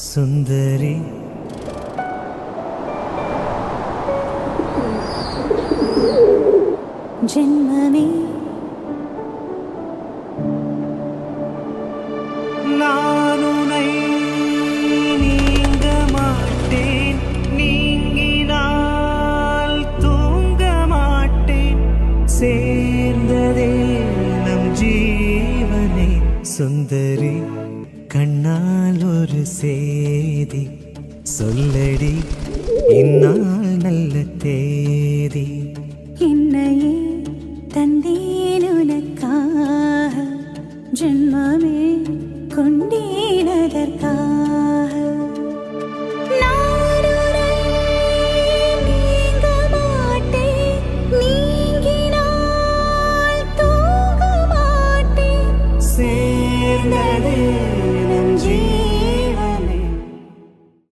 சுந்தரி. ஜென்மமே நான் உன்னை நீங்க மாட்டேன், நீங்கினால் தூங்க மாட்டேன். சேர்ந்ததே நம் ஜீவனே. சுந்தரி, கண்ணால் ஒரு சேதி சொல்லடி, இந்நாள் நல்ல தேதி.